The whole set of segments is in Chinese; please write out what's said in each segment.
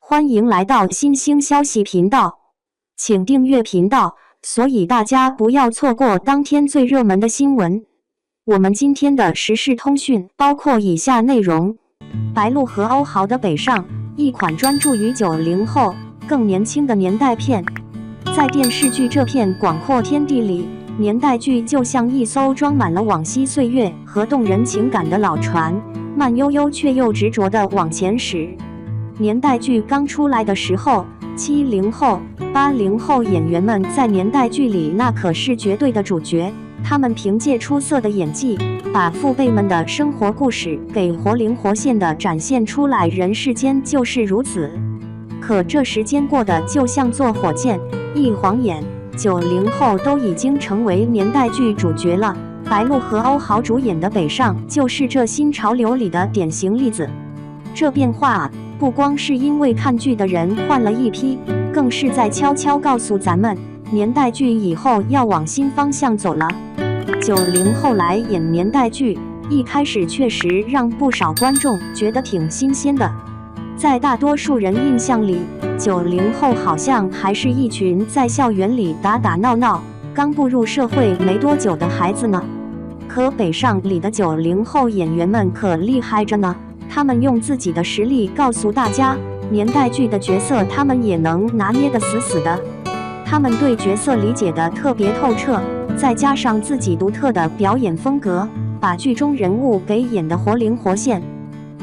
欢迎来到新兴消息频道，请订阅频道，所以大家不要错过当天最热门的新闻。我们今天的时事通讯包括以下内容：白鹿和欧豪的北上，一款专注于90后更年轻的年代片。在电视剧这片广阔天地里，年代剧就像一艘装满了往昔岁月和动人情感的老船，慢悠悠却又执着地往前驶。年代剧刚出来的时候，70后、80后演员们在年代剧里那可是绝对的主角，他们凭借出色的演技，把父辈们的生活故事给活灵活现地展现出来。人世间就是如此，可这时间过得就像坐火箭，一晃眼，90后都已经成为年代剧主角了。白鹿和欧豪主演的《北上》就是这新潮流里的典型例子。这变化啊，不光是因为看剧的人换了一批，更是在悄悄告诉咱们，年代剧以后要往新方向走了。90后来演年代剧，一开始确实让不少观众觉得挺新鲜的。在大多数人印象里，90后好像还是一群在校园里打打闹闹，刚步入社会没多久的孩子呢。可北上里的90后演员们可厉害着呢，他们用自己的实力告诉大家，年代剧的角色他们也能拿捏得死死的。他们对角色理解得特别透彻，再加上自己独特的表演风格，把剧中人物给演得活灵活现。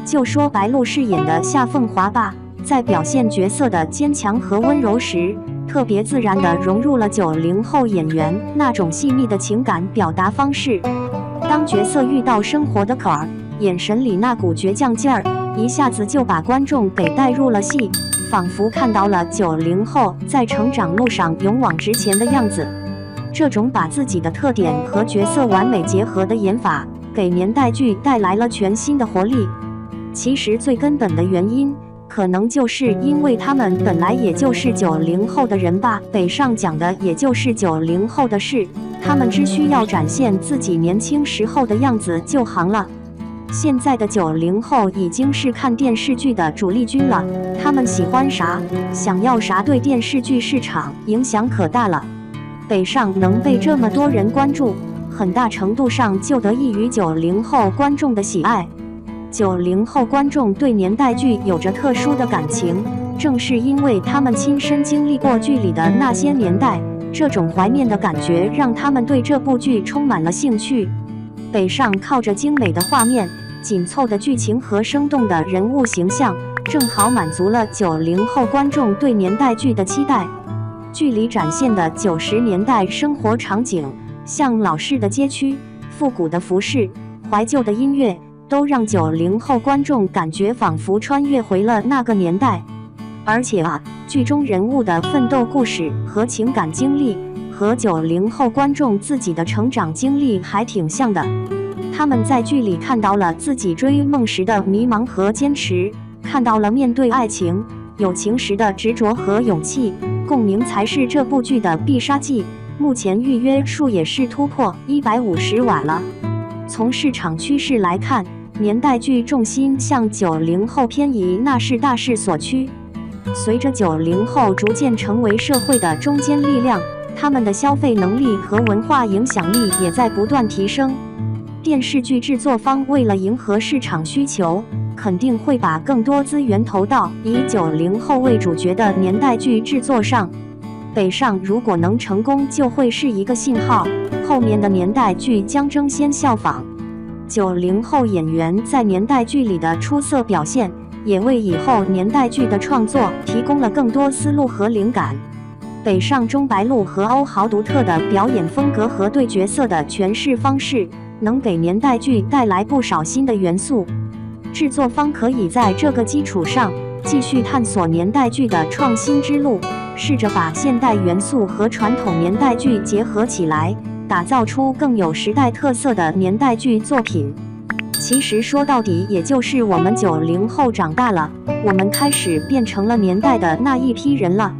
就说白鹿饰演的夏凤华吧，在表现角色的坚强和温柔时，特别自然地融入了90后演员那种细腻的情感表达方式。当角色遇到生活的坎儿，眼神里那股倔强劲儿，一下子就把观众给带入了戏，仿佛看到了90后在成长路上勇往直前的样子。这种把自己的特点和角色完美结合的演法，给年代剧带来了全新的活力。其实最根本的原因，可能就是因为他们本来也就是90后的人吧。北上讲的也就是90后的事，他们只需要展现自己年轻时候的样子就行了。现在的90后已经是看电视剧的主力军了，他们喜欢啥，想要啥，对电视剧市场影响可大了。北上能被这么多人关注，很大程度上就得益于90后观众的喜爱。90后观众对年代剧有着特殊的感情，正是因为他们亲身经历过剧里的那些年代，这种怀念的感觉让他们对这部剧充满了兴趣。北上靠着精美的画面、紧凑的剧情和生动的人物形象，正好满足了90后观众对年代剧的期待。剧里展现的90年代生活场景，像老式的街区、复古的服饰、怀旧的音乐，都让90后观众感觉仿佛穿越回了那个年代。而且啊，剧中人物的奋斗故事和情感经历，和90后观众自己的成长经历还挺像的。他们在剧里看到了自己追梦时的迷茫和坚持，看到了面对爱情、友情时的执着和勇气。共鸣才是这部剧的必杀技，目前预约数也是突破150万了。从市场趋势来看，年代剧重心向90后偏移，那是大势所趋。随着90后逐渐成为社会的中坚力量，他们的消费能力和文化影响力也在不断提升。电视剧制作方为了迎合市场需求，肯定会把更多资源投到以90后为主角的年代剧制作上。北上如果能成功，就会是一个信号，后面的年代剧将争先效仿。90后演员在年代剧里的出色表现，也为以后年代剧的创作提供了更多思路和灵感。北上中白鹿和欧豪独特的表演风格和对角色的诠释方式，能给年代剧带来不少新的元素。制作方可以在这个基础上继续探索年代剧的创新之路，试着把现代元素和传统年代剧结合起来，打造出更有时代特色的年代剧作品。其实说到底，也就是我们90后长大了，我们开始变成了年代的那一批人了。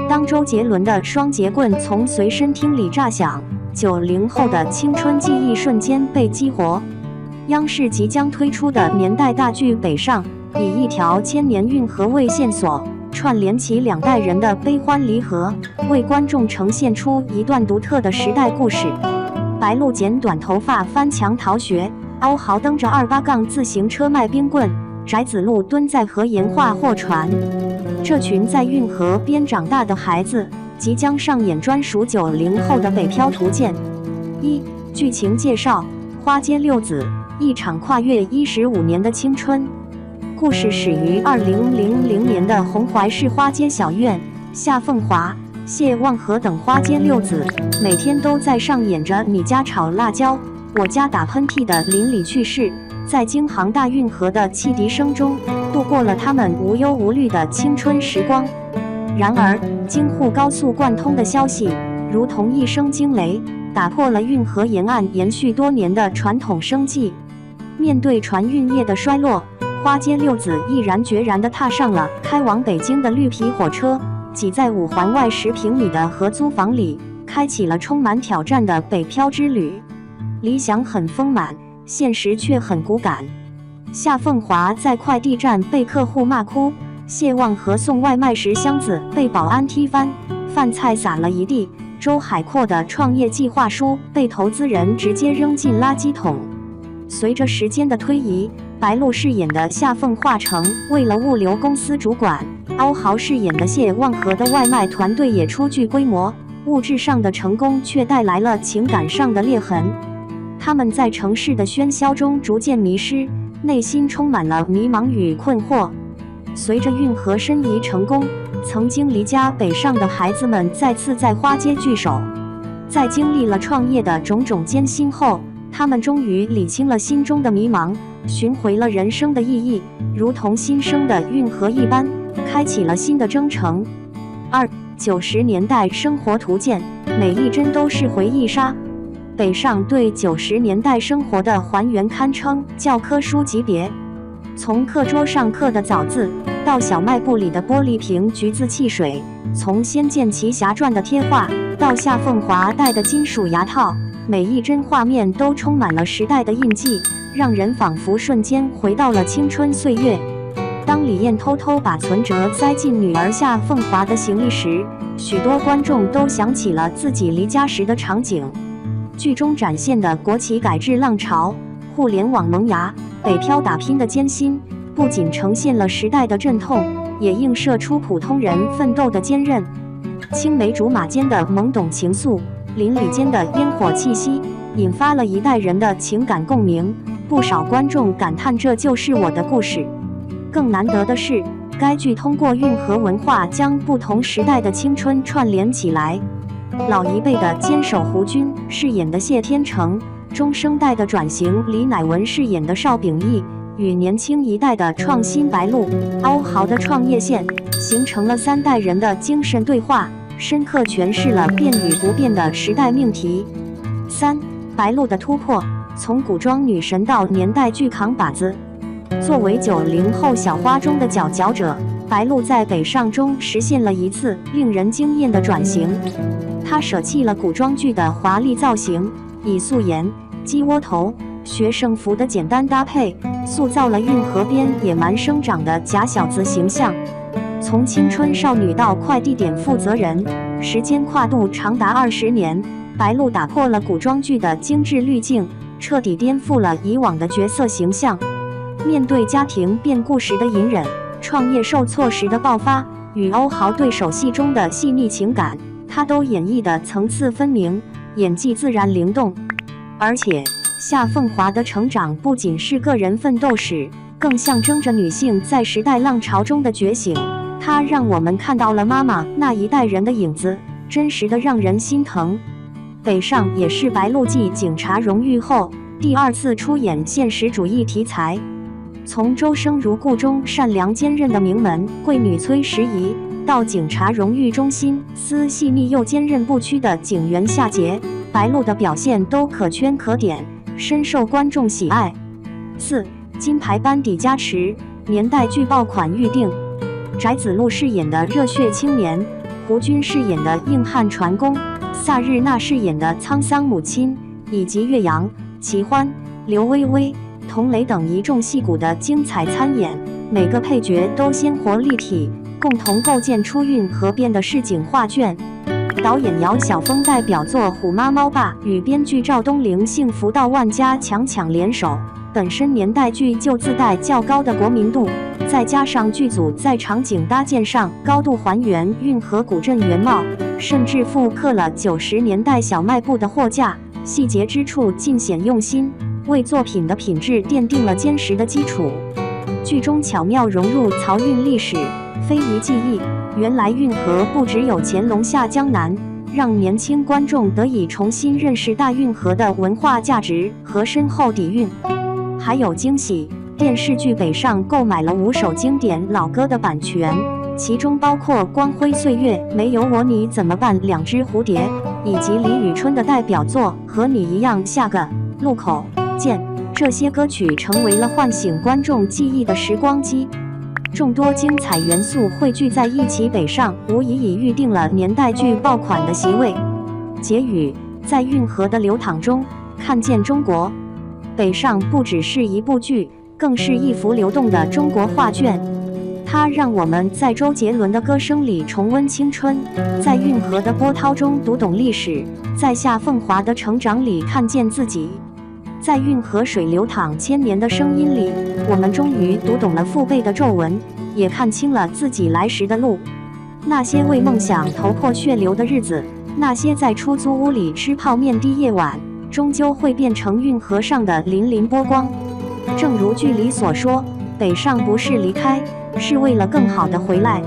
当周杰伦的双节棍从随身听里炸响，90后的青春记忆瞬间被激活。央视即将推出的年代大剧《北上》，以一条千年运河为线索，串联起两代人的悲欢离合，为观众呈现出一段独特的时代故事。白鹿剪短头发翻墙逃学，欧豪蹬着28自行车卖冰棍，翟子路蹲在河沿画货船。这群在运河边长大的孩子，即将上演专属90后的北漂图鉴。1、剧情介绍：花街六子，一场跨越15年的青春。故事始于2000年的红槐市花街小院，夏凤华、谢望和等花街六子每天都在上演着你家炒辣椒，我家打喷嚏的邻里趣事，在京杭大运河的汽笛声中，度过了他们无忧无虑的青春时光。然而，京沪高速贯通的消息如同一声惊雷，打破了运河沿岸延续多年的传统生计。面对船运业的衰落，花街六子毅然决然地踏上了开往北京的绿皮火车，挤在5环外10平米的合租房里，开启了充满挑战的北漂之旅。理想很丰满，现实却很骨感。夏凤华在快递站被客户骂哭，谢望和送外卖时箱子被保安踢翻，饭菜洒了一地，周海阔的创业计划书被投资人直接扔进垃圾桶。随着时间的推移，白鹿饰演的夏凤化成为了物流公司主管，欧豪饰演的谢望和的外卖团队也初具规模，物质上的成功却带来了情感上的裂痕。他们在城市的喧嚣中逐渐迷失，内心充满了迷茫与困惑。随着运河申遗成功，曾经离家北上的孩子们再次在花街聚首。在经历了创业的种种艰辛后，他们终于理清了心中的迷茫，寻回了人生的意义，如同新生的运河一般，开启了新的征程。2、90年代生活图鉴，每一帧都是回忆杀。北上对90年代生活的还原堪称教科书级别，从课桌上刻的枣字，到小卖部里的玻璃瓶橘子汽水，从《仙剑奇侠传》的贴画，到夏凤华戴的金属牙套，每一帧画面都充满了时代的印记，让人仿佛瞬间回到了青春岁月。当李艳偷偷把存折塞进女儿夏凤华的行李时，许多观众都想起了自己离家时的场景。剧中展现的国企改制浪潮、互联网萌芽、北漂打拼的艰辛，不仅呈现了时代的阵痛，也映射出普通人奋斗的坚韧。青梅竹马间的懵懂情愫，邻里间的烟火气息，引发了一代人的情感共鸣。不少观众感叹这就是我的故事。更难得的是，该剧通过运河文化将不同时代的青春串联起来。老一辈的坚守胡军饰演的谢天成，中生代的转型李乃文饰演的邵秉义，与年轻一代的创新白鹿、欧豪的创业线，形成了3代人的精神对话，深刻诠释了变与不变的时代命题。3、白鹿的突破，从古装女神到年代剧扛把子。作为90后小花中的佼佼者，白鹿在北上中实现了一次令人惊艳的转型。她舍弃了古装剧的华丽造型，以素颜、鸡窝头、学生服的简单搭配，塑造了运河边野蛮生长的假小子形象。从青春少女到快递点负责人，时间跨度长达20年，白鹿打破了古装剧的精致滤镜，彻底颠覆了以往的角色形象。面对家庭变故时的隐忍，创业受挫时的爆发，与欧豪对手戏中的细腻情感，他都演绎的层次分明，演技自然灵动。而且夏凤华的成长不仅是个人奋斗史，更象征着女性在时代浪潮中的觉醒。她让我们看到了妈妈那一代人的影子，真实的让人心疼。北上也是白鹿继警察荣誉后第2次出演现实主义题材。从周生如故中善良坚韧的名门贵女崔时宜，到警察荣誉中心思细腻又坚韧不屈的警员夏桀，白鹿的表现都可圈可点，深受观众喜爱。4、金牌班底加持，年代剧爆款预定。翟子路饰演的热血青年，胡军饰演的硬汉船工，萨日娜饰演的沧桑母亲，以及岳阳、齐欢、刘薇薇、佟雷等一众戏骨的精彩参演，每个配角都鲜活立体，共同构建出运河边的市井画卷。导演姚晓峰代表作《虎妈猫爸》与编剧赵东陵幸福到万家强联手，本身年代剧就自带较高的国民度，再加上剧组在场景搭建上高度还原运河古镇原貌，甚至复刻了90年代小卖部的货架，细节之处尽显用心，为作品的品质奠定了坚实的基础。剧中巧妙融入漕运历史、非遗技艺，原来运河不只有乾隆下江南，让年轻观众得以重新认识大运河的文化价值和深厚底蕴。还有惊喜，电视剧北上购买了5首经典老歌的版权，其中包括《光辉岁月》、没有我你怎么办、两只蝴蝶，以及李宇春的代表作《和你一样下个路口见》。这些歌曲成为了唤醒观众记忆的时光机。众多精彩元素汇聚在一起，北上无疑已预定了年代剧爆款的席位。结语：在运河的流淌中，看见中国。北上不只是一部剧，更是一幅流动的中国画卷。它让我们在周杰伦的歌声里重温青春，在运河的波涛中读懂历史，在夏凤华的成长里看见自己。在运河水流淌千年的声音里，我们终于读懂了父辈的皱纹，也看清了自己来时的路。那些为梦想头破血流的日子，那些在出租屋里吃泡面的夜晚，终究会变成运河上的粼粼波光。正如剧里所说，北上不是离开，是为了更好的回来。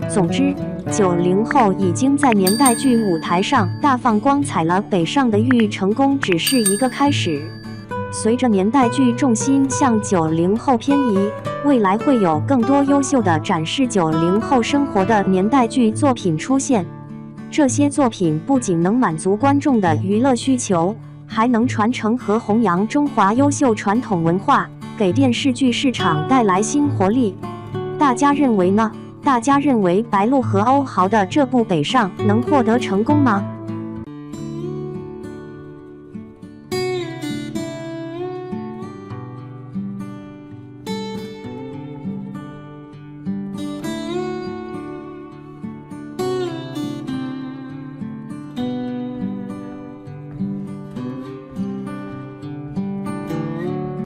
总之，90后已经在年代剧舞台上大放光彩了，北上的孕育成功只是一个开始。随着年代剧重心向90后偏移，未来会有更多优秀的展示90后生活的年代剧作品出现。这些作品不仅能满足观众的娱乐需求，还能传承和弘扬中华优秀传统文化，给电视剧市场带来新活力。大家认为呢？大家认为白鹿和欧豪的这部《北上》能获得成功吗？